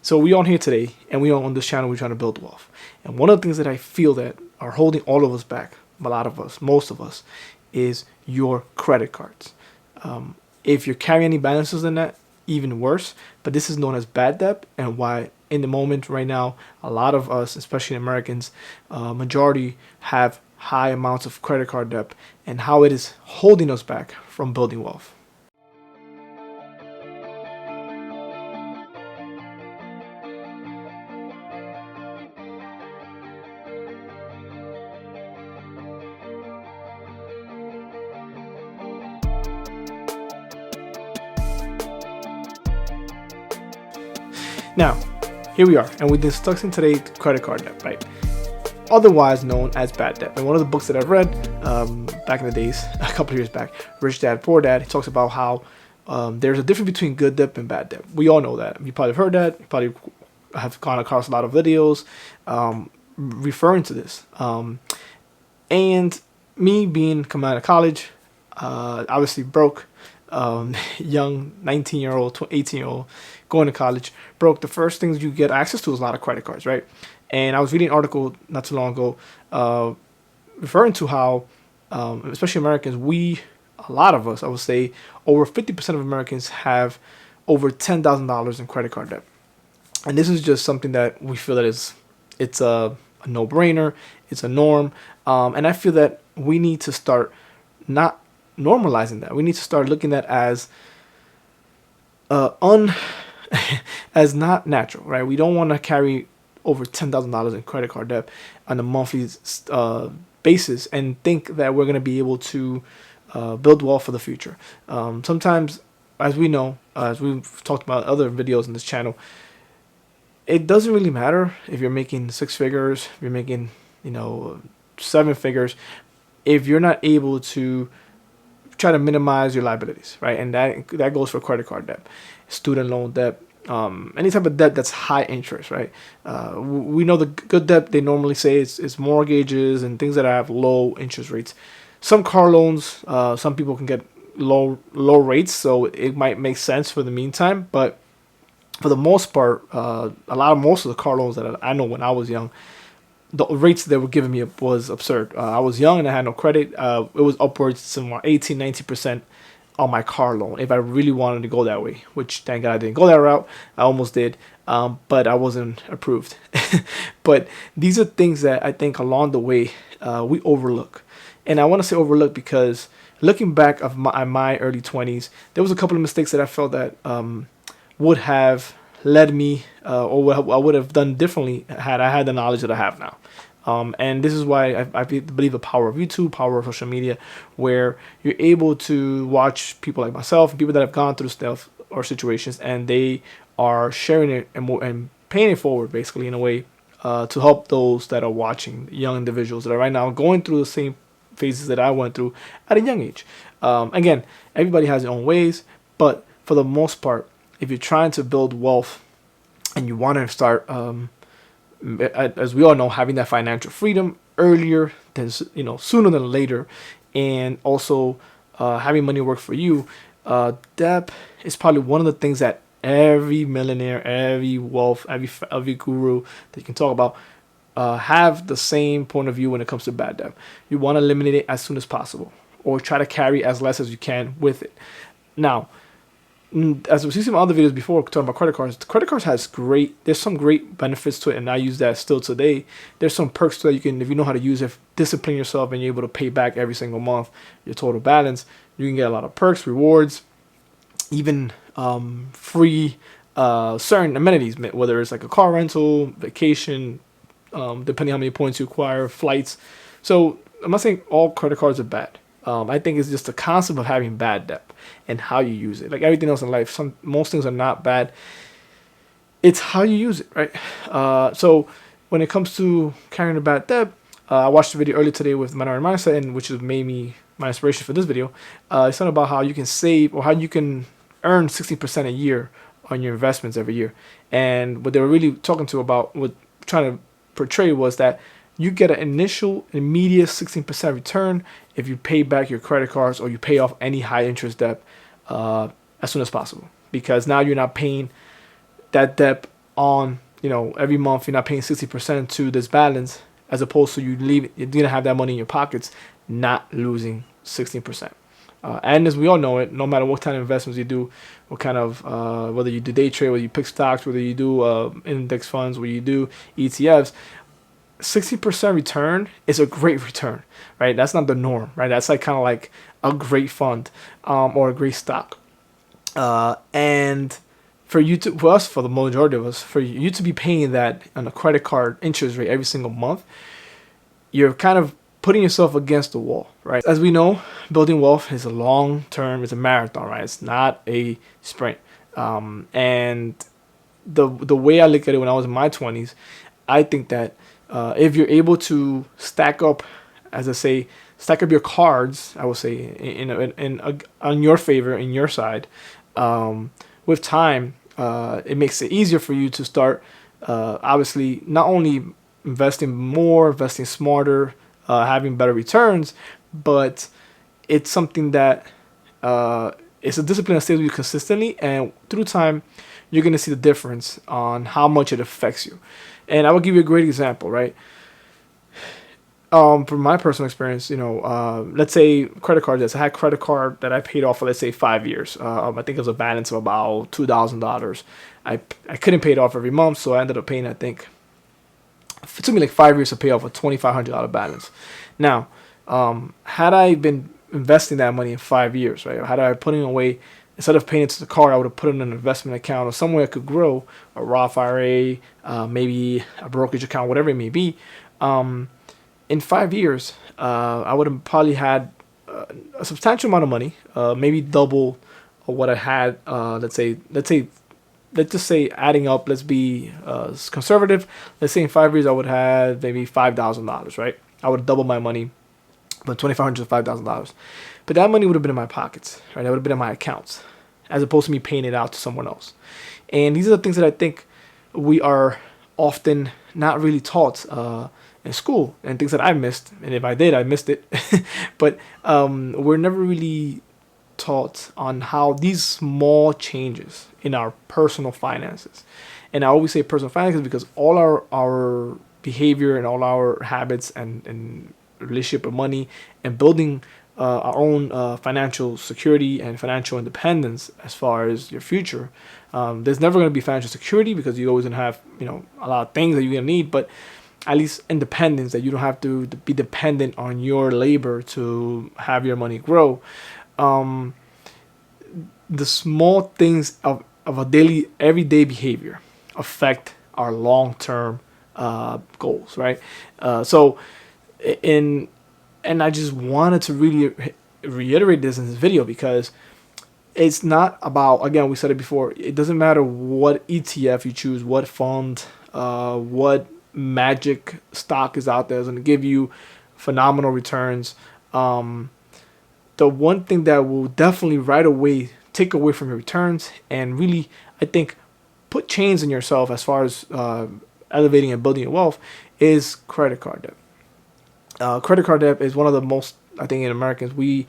So we on here today, and we on this channel, we're trying to build wealth. And one of the things that I feel that are holding all of us back, a lot of us, most of us, is your credit cards. If you're carrying any balances in that, even worse. But this is known as bad debt, and why in the moment right now, a lot of us, especially Americans, majority have high amounts of credit card debt, and how it is holding us back from building wealth. Now, here we are, and we're discussing today credit card debt, right? Otherwise known as bad debt. And one of the books that I've read back in the days, a couple of years back, Rich Dad Poor Dad, he talks about how there's a difference between good debt and bad debt. We all know that. You probably have heard that. You probably have gone across a lot of videos referring to this. And me being coming out of college, obviously broke, young 19-year-old, 18-year-old, going to college, broke. The first things you get access to is a lot of credit cards, right? And I was reading an article not too long ago referring to how, especially Americans, a lot of us, I would say, over 50% of Americans have over $10,000 in credit card debt. And this is just something that we feel that it's a no-brainer, it's a norm. And I feel that we need to start not normalizing that. We need to start looking at as as not natural, right? We don't want to carry over $10,000 in credit card debt on a monthly basis and think that we're going to be able to build wealth for the future. Sometimes, as we know, as we've talked about other videos in this channel, it doesn't really matter if you're making 6 figures, if you're making 7 figures, if you're not able to try to minimize your liabilities, right? And that goes for credit card debt, student loan debt, any type of debt that's high interest, right? We know the good debt, they normally say it's mortgages and things that have low interest rates. Some car loans, some people can get low rates, so it might make sense for the meantime. But for the most part, most of the car loans that I know when I was young, the rates they were giving me was absurd. I was young and I had no credit. It was upwards somewhere 18-19% on my car loan if I really wanted to go that way, which thank God I didn't go that route. I almost did, but I wasn't approved. But these are things that I think along the way we overlook. And I want to say overlook because looking back at my early 20s, there was a couple of mistakes that I felt that would have led me or what I would have done differently had I had the knowledge that I have now. And this is why I believe the power of YouTube, power of social media, where you're able to watch people like myself and people that have gone through stuff or situations, and they are sharing it and paying it forward basically in a way to help those that are watching, young individuals that are right now going through the same phases that I went through at a young age. Again, everybody has their own ways, but for the most part, if you're trying to build wealth and you want to start, as we all know, having that financial freedom earlier than sooner than later, and also having money work for you, debt is probably one of the things that every millionaire, every guru that you can talk about have the same point of view when it comes to bad debt. You want to eliminate it as soon as possible, or try to carry as less as you can with it. Now, as we've seen some other videos before talking about credit cards, the credit cards there's some great benefits to it, and I use that still today. There's some perks to that. You can, if you know how to use it, discipline yourself, and you're able to pay back every single month your total balance. You can get a lot of perks, rewards, even free certain amenities, whether it's like a car rental, vacation, depending on how many points you acquire, flights. So I'm not saying all credit cards are bad. I think it's just the concept of having bad debt and how you use it. Like everything else in life, most things are not bad. It's how you use it, right? So when it comes to carrying a bad debt, I watched a video earlier today with Minority Mindset, and which has made me my inspiration for this video. It's talking about how you can save or how you can earn 60% a year on your investments every year. And what they were really talking to about, what trying to portray was that you get an initial immediate 16% return if you pay back your credit cards or you pay off any high interest debt as soon as possible, because now you're not paying that debt on, every month you're not paying 60% to this balance, as opposed to you're gonna have that money in your pockets, not losing 16%. And as we all know it, no matter what kind of investments you do, what kind of whether you do day trade, whether you pick stocks, whether you do index funds, whether you do ETFs, 60% return is a great return, right? That's not the norm, right? That's like kind of like a great fund, or a great stock. And for the majority of us, for you to be paying that on a credit card interest rate every single month, you're kind of putting yourself against the wall, right? As we know, building wealth is a long term, it's a marathon, right? It's not a sprint. And the way I look at it when I was in my 20s, I think that if you're able to stack up, as I say, stack up your cards, I would say, on your favor, in your side, with time, it makes it easier for you to start, obviously, not only investing more, investing smarter, having better returns, but it's something that it's a discipline that stays with you consistently, and through time, you're going to see the difference on how much it affects you. And I will give you a great example, right? From my personal experience, let's say credit card debts. I had a credit card that I paid off for, let's say, 5 years. I think it was a balance of about $2,000. I couldn't pay it off every month, so I ended up paying, I think, it took me like 5 years to pay off a $2,500 balance. Now, had I been investing that money in 5 years, right? Or had I putting away, instead of paying it to the card, I would have put it in an investment account or somewhere I could grow, a Roth IRA, maybe a brokerage account, whatever it may be. In 5 years, I would have probably had a substantial amount of money, maybe double what I had. Let's just say adding up. Let's be conservative. Let's say in 5 years I would have maybe $5,000, right? I would double my money, from $2,500 to $5,000. But that money would have been in my pockets, right? That would have been in my accounts, as opposed to me paying it out to someone else. And these are the things that I think we are often not really taught in school, and things that I missed. And if I did, I missed it. But we're never really taught on how these small changes in our personal finances, and I always say personal finances because all our behavior and all our habits and relationship with money and building our own financial security and financial independence as far as your future. There's never going to be financial security because you're always going to have a lot of things that you're going to need, but at least independence, that you don't have to be dependent on your labor to have your money grow. The small things of a daily, everyday behavior affect our long-term goals, right? And I just wanted to really reiterate this in this video because it's not about, again, we said it before, it doesn't matter what ETF you choose, what fund, what magic stock is out there is going to give you phenomenal returns. The one thing that will definitely right away take away from your returns and really, I think, put chains in yourself as far as elevating and building your wealth is credit card debt. Credit card debt is one of the most, I think, in Americans, we're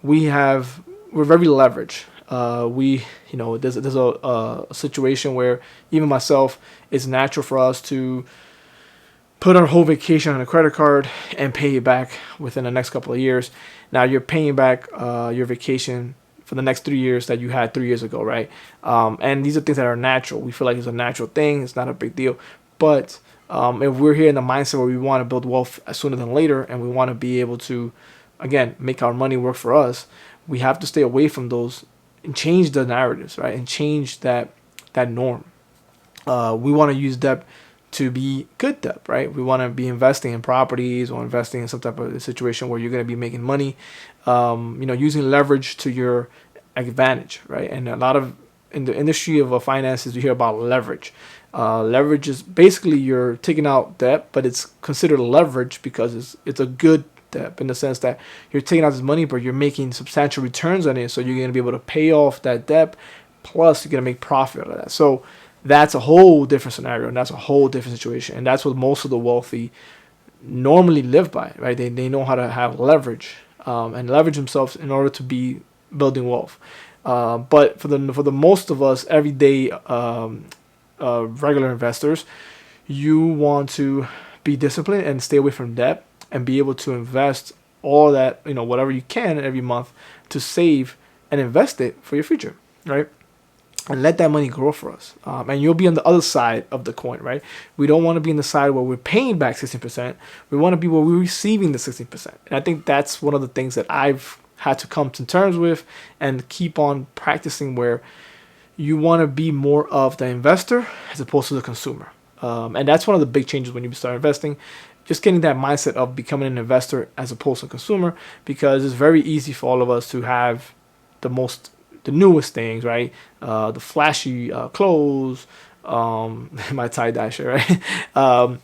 very leveraged. There's a situation where even myself, it's natural for us to put our whole vacation on a credit card and pay it back within the next couple of years. Now you're paying back your vacation for the next 3 years that you had 3 years ago, right? And these are things that are natural. We feel like it's a natural thing. It's not a big deal. But if we're here in the mindset where we want to build wealth sooner than later and we want to be able to, again, make our money work for us, we have to stay away from those and change the narratives, right? And change that norm. We want to use debt to be good debt, right? We want to be investing in properties or investing in some type of situation where you're going to be making money, using leverage to your advantage, right? And a lot of, in the industry of finances, you hear about leverage. Leverage is basically you're taking out debt, but it's considered leverage because it's a good debt in the sense that you're taking out this money, but you're making substantial returns on it. So you're going to be able to pay off that debt, plus you're going to make profit out of that. So that's a whole different scenario, and that's a whole different situation. And that's what most of the wealthy normally live by, right? They know how to have leverage and leverage themselves in order to be building wealth. But for the most of us, everyday regular investors, you want to be disciplined and stay away from debt and be able to invest all that, whatever you can every month to save and invest it for your future, right? And let that money grow for us. And you'll be on the other side of the coin, right? We don't want to be in the side where we're paying back 16%. We want to be where we're receiving the 16%. And I think that's one of the things that I've had to come to terms with and keep on practicing, where you want to be more of the investor as opposed to the consumer. And that's one of the big changes when you start investing. Just getting that mindset of becoming an investor as opposed to a consumer, because it's very easy for all of us to have the newest things, right? The flashy clothes, my tie-dye shirt, right?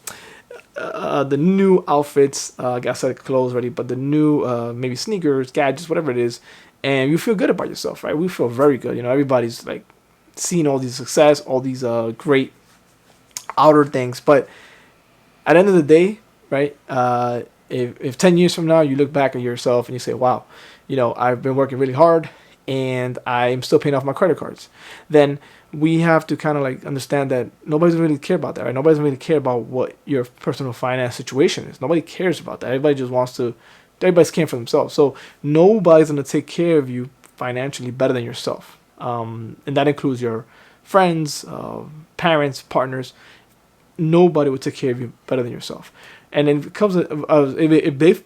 The new outfits, I guess I said clothes already, but the new maybe sneakers, gadgets, whatever it is, and you feel good about yourself, right? We feel very good. Everybody's like seeing all these success, all these great outer things, but at the end of the day, right? If 10 years from now you look back at yourself and you say, wow, I've been working really hard and I'm still paying off my credit cards, then we have to kind of like understand that nobody's really care about that, right? Nobody's really care about what your personal finance situation is. Nobody cares about that. Everybody's caring for themselves. So nobody's going to take care of you financially better than yourself. And that includes your friends, parents, partners. Nobody would take care of you better than yourself. And then it comes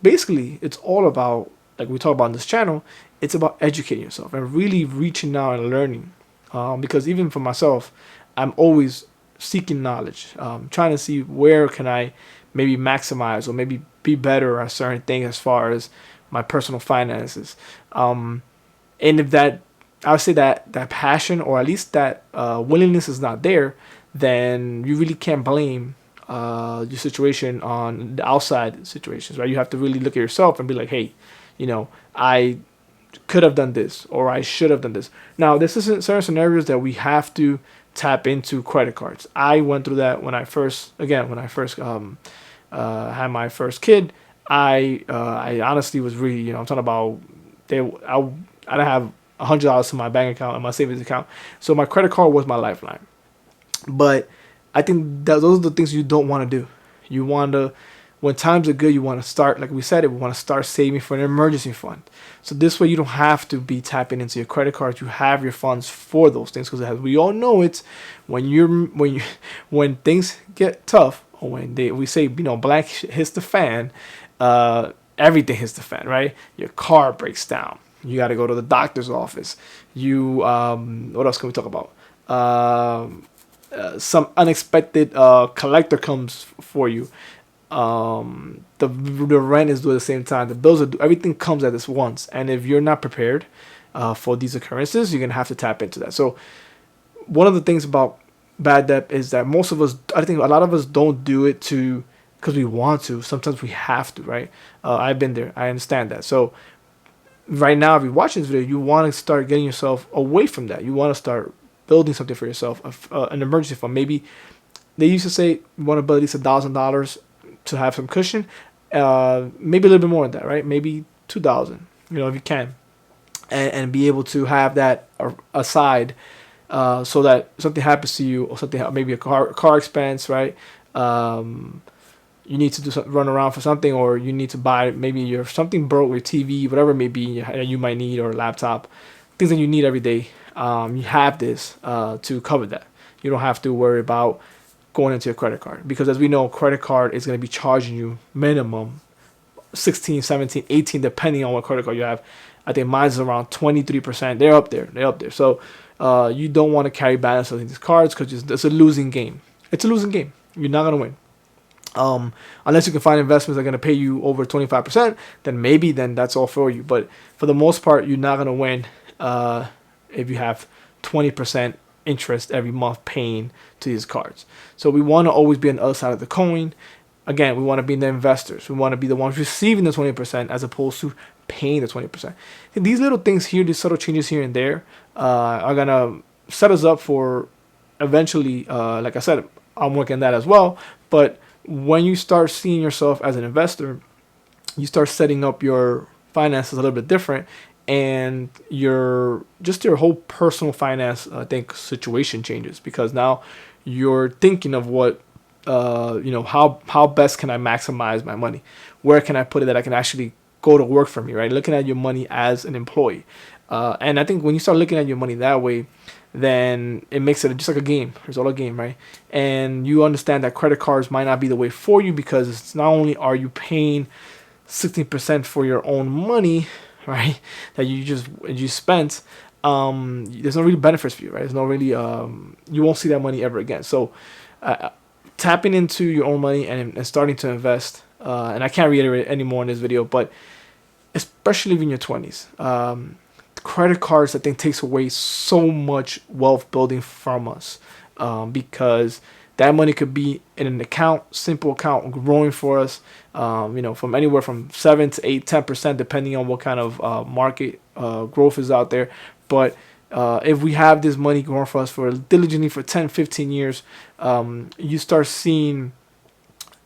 basically, it's all about, like we talk about on this channel, it's about educating yourself and really reaching out and learning. Because even for myself, I'm always seeking knowledge, trying to see where can I maybe maximize or maybe be better at certain things as far as my personal finances. And if that, I would say that passion, or at least that willingness is not there, then you really can't blame your situation on the outside situations, right? You have to really look at yourself and be like, hey, I could have done this, or I should have done this. Now, this is in certain scenarios that we have to tap into credit cards. I went through that when I first had my first kid. I honestly was really, I'm talking about, I didn't have $100 in my bank account and my savings account, so my credit card was my lifeline. But I think that those are the things you don't want to do. You want to, when times are good, you want to start, like we said, we want to start saving for an emergency fund. So this way you don't have to be tapping into your credit cards. You have your funds for those things, because as we all know, it's when things get tough, or when we say, black hits the fan, everything hits the fan, right? Your car breaks down. You got to go to the doctor's office. What else can we talk about? Some unexpected collector comes for you. The rent is due at the same time. The bills are due. Everything comes at this once. And if you're not prepared for these occurrences, you're gonna have to tap into that. So one of the things about bad debt is that most of us, I think a lot of us don't do it because we want to. Sometimes we have to, right? I've been there. I understand that. So right now, if you're watching this video, you want to start getting yourself away from that. You want to start building something for yourself, an emergency fund. Maybe they used to say you want to build at least $1,000 to have some cushion. Maybe a little bit more than that, right? Maybe $2,000, if you can, and be able to have that aside, so that something happens to you, or something, maybe a car expense, right? You need to do something, run around for something, or you need to buy, maybe something broke, your TV, whatever it may be, you might need, or a laptop, things that you need every day. You have this to cover that. You don't have to worry about going into your credit card, because as we know, credit card is going to be charging you minimum 16, 17, 18, depending on what credit card you have. I think mine's around 23%. They're up there. So you don't want to carry balance on these cards, because it's a losing game. It's a losing game. You're not going to win. Unless you can find investments that are going to pay you over 25%, then that's all for you. But for the most part, you're not going to win if you have 20% interest every month paying to these cards. So we want to always be on the other side of the coin. Again, we want to be the investors. We want to be the ones receiving the 20% as opposed to paying the 20%. And these little things here, these subtle changes here and there, are going to set us up for eventually, like I said, I'm working on that as well. But when you start seeing yourself as an investor, you start setting up your finances a little bit different, and your whole personal finance, I think, situation changes, because now you're thinking of what, how best can I maximize my money? Where can I put it that I can actually go to work for me, right? Looking at your money as an employee. And I think when you start looking at your money that way, then it makes it just like a game. It's all a game, right? And you understand that credit cards might not be the way for you, because it's not only are you paying 16% for your own money, right, that you spent, there's no really benefits for you, right? There's no really, you won't see that money ever again. So tapping into your own money and starting to invest, and I can't reiterate anymore in this video, but especially in your 20s, credit cards, I think, takes away so much wealth building from us, because that money could be in an account, simple account, growing for us, from anywhere from 7 to 8, 10%, depending on what kind of market growth is out there. But if we have this money growing for us for diligently for 10, 15 years, you start seeing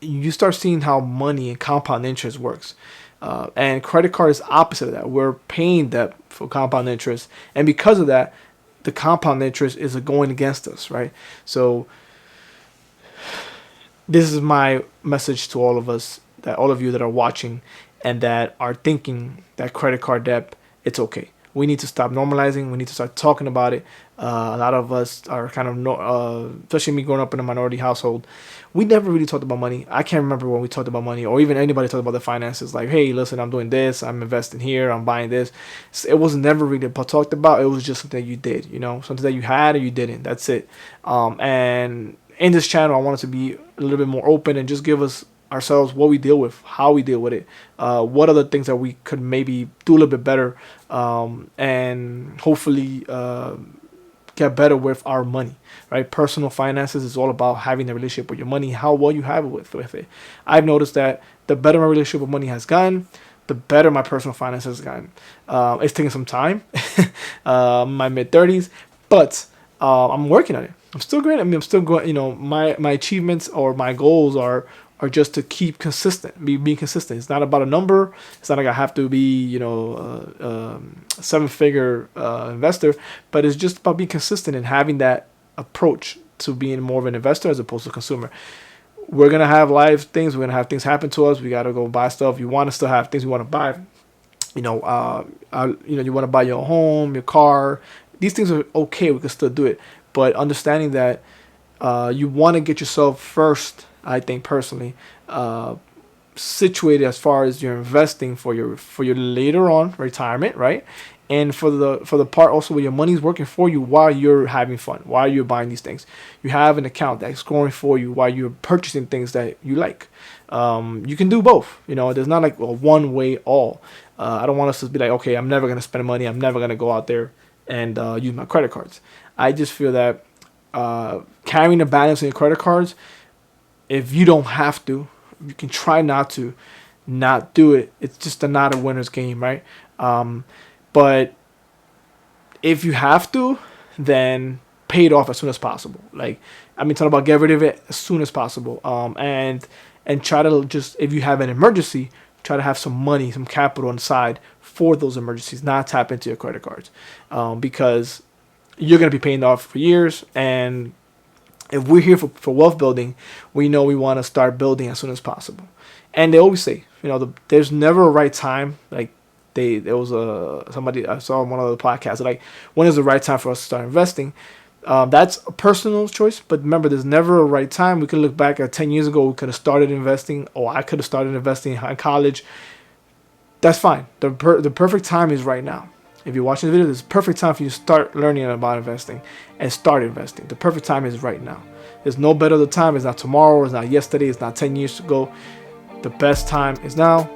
how money and compound interest works. And credit card is opposite of that. We're paying debt for compound interest, and because of that, the compound interest is going against us, right? So this is my message to all of us, that all of you that are watching and that are thinking that credit card debt, it's okay. We need to stop normalizing. We need to start talking about it. A lot of us are kind of, especially me growing up in a minority household, we never really talked about money. I can't remember when we talked about money, or even anybody talked about the finances. Like, hey, listen, I'm doing this, I'm investing here, I'm buying this. It was never really talked about. It was just something that you did, something that you had or you didn't. That's it. And in this channel, I wanted to be a little bit more open and just give us ourselves what we deal with, how we deal with it, what are the things that we could maybe do a little bit better, and hopefully get better with our money, right? Personal finances is all about having a relationship with your money, how well you have it with it. I've noticed that the better my relationship with money has gotten, the better my personal finances has gotten. It's taking some time, my mid-30s, but I'm working on it. I'm still great. I mean, I'm still going, my achievements or my goals are just to keep consistent, being consistent. It's not about a number. It's not like I have to be, a 7-figure investor, but it's just about being consistent and having that approach to being more of an investor as opposed to a consumer. We're going to have live things. We're going to have things happen to us. We got to go buy stuff. You want to still have things we want to buy. You want to buy your home, your car. These things are okay. We can still do it. But understanding that you want to get yourself first, I think personally, situated as far as you're investing for your later on retirement, right? And for the part also where your money's working for you while you're having fun, while you're buying these things. You have an account that's growing for you while you're purchasing things that you like. You can do both. There's not like a one way all. I don't want us to be like, okay, I'm never going to spend money. I'm never going to go out there and use my credit cards. I just feel that carrying a balance in your credit cards, if you don't have to, you can try not to not do it. It's just not a winner's game, right? But if you have to, then pay it off as soon as possible. Like, talking about get rid of it as soon as possible. And try to just, if you have an emergency, try to have some money, some capital on the side for those emergencies, not tap into your credit cards. Because you're going to be paying off for years, and if we're here for wealth building, we know we want to start building as soon as possible. And they always say, there's never a right time. Like there was somebody I saw on one of the podcasts, like, when is the right time for us to start investing? That's a personal choice, but remember, there's never a right time. We can look back at 10 years ago. We could have started investing, or I could have started investing in college. That's fine. The perfect time is right now. If you're watching the video, this is the perfect time for you to start learning about investing and start investing. The perfect time is right now. There's no better the time. It's not tomorrow. It's not yesterday. It's not 10 years ago. The best time is now.